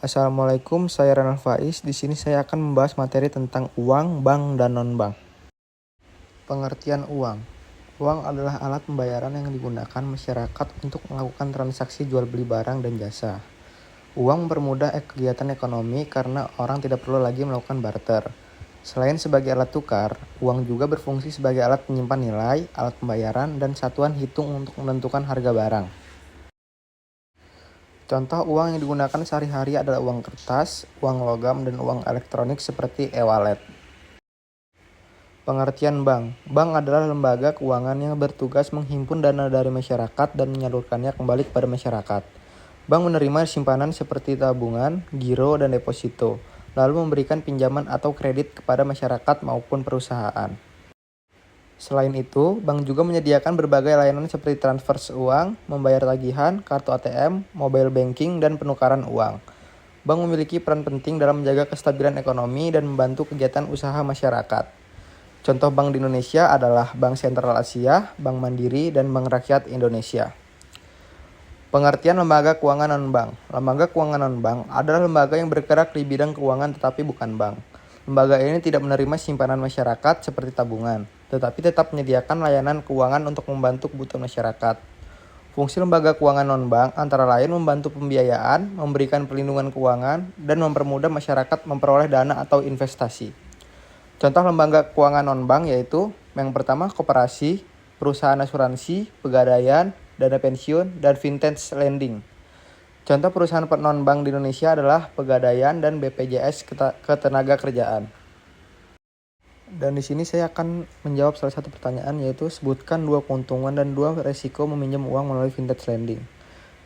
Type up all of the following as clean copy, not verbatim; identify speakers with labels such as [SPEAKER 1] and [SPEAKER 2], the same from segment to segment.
[SPEAKER 1] Assalamualaikum, saya Renal Faiz. Di sini saya akan membahas materi tentang uang, bank, dan non-bank. Pengertian uang. Uang adalah alat pembayaran yang digunakan masyarakat untuk melakukan transaksi jual beli barang dan jasa. Uang mempermudah kegiatan ekonomi karena orang tidak perlu lagi melakukan barter. Selain sebagai alat tukar, uang juga berfungsi sebagai alat penyimpan nilai, alat pembayaran, dan satuan hitung untuk menentukan harga barang. Contoh uang yang digunakan sehari-hari adalah uang kertas, uang logam, dan uang elektronik seperti e-wallet. Pengertian bank. Bank adalah lembaga keuangan yang bertugas menghimpun dana dari masyarakat dan menyalurkannya kembali kepada masyarakat. Bank menerima simpanan seperti tabungan, giro, dan deposito, lalu memberikan pinjaman atau kredit kepada masyarakat maupun perusahaan. Selain itu, bank juga menyediakan berbagai layanan seperti transfer uang, membayar tagihan, kartu ATM, mobile banking, dan penukaran uang. Bank memiliki peran penting dalam menjaga kestabilan ekonomi dan membantu kegiatan usaha masyarakat. Contoh bank di Indonesia adalah Bank Sentral Asia, Bank Mandiri, dan Bank Rakyat Indonesia. Pengertian lembaga keuangan non-bank. Lembaga keuangan non-bank adalah lembaga yang bergerak di bidang keuangan tetapi bukan bank. Lembaga ini tidak menerima simpanan masyarakat seperti tabungan, tetapi tetap menyediakan layanan keuangan untuk membantu kebutuhan masyarakat. Fungsi lembaga keuangan non-bank antara lain membantu pembiayaan, memberikan perlindungan keuangan, dan mempermudah masyarakat memperoleh dana atau investasi. Contoh lembaga keuangan non-bank yaitu yang pertama koperasi, perusahaan asuransi, pegadaian, dana pensiun, dan vintage lending. Contoh perusahaan non-bank di Indonesia adalah Pegadaian dan BPJS Ketenagakerjaan. Dan di sini saya akan menjawab salah satu pertanyaan, yaitu sebutkan 2 keuntungan dan 2 resiko meminjam uang melalui vintage lending.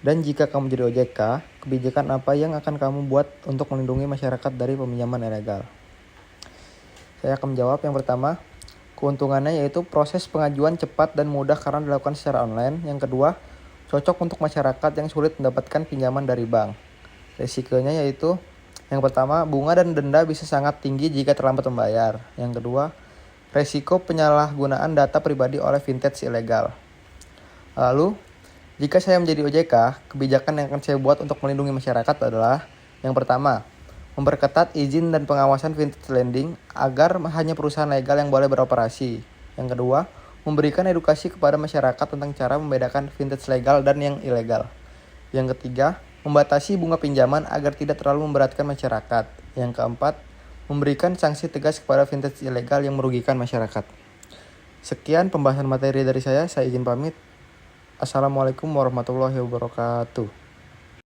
[SPEAKER 1] Dan jika kamu jadi OJK, kebijakan apa yang akan kamu buat untuk melindungi masyarakat dari peminjaman ilegal? Saya akan menjawab yang pertama, keuntungannya yaitu proses pengajuan cepat dan mudah karena dilakukan secara online. Yang kedua, cocok untuk masyarakat yang sulit mendapatkan pinjaman dari bank. Risikonya yaitu yang pertama, bunga dan denda bisa sangat tinggi jika terlambat membayar. Yang kedua, risiko penyalahgunaan data pribadi oleh vintage ilegal. Lalu, jika saya menjadi OJK, kebijakan yang akan saya buat untuk melindungi masyarakat adalah yang pertama, memperketat izin dan pengawasan vintage lending agar hanya perusahaan legal yang boleh beroperasi. Yang kedua, memberikan edukasi kepada masyarakat tentang cara membedakan vintage legal dan yang ilegal. Yang ketiga, membatasi bunga pinjaman agar tidak terlalu memberatkan masyarakat. Yang keempat, memberikan sanksi tegas kepada vintage ilegal yang merugikan masyarakat. Sekian pembahasan materi dari saya izin pamit. Assalamualaikum warahmatullahi wabarakatuh.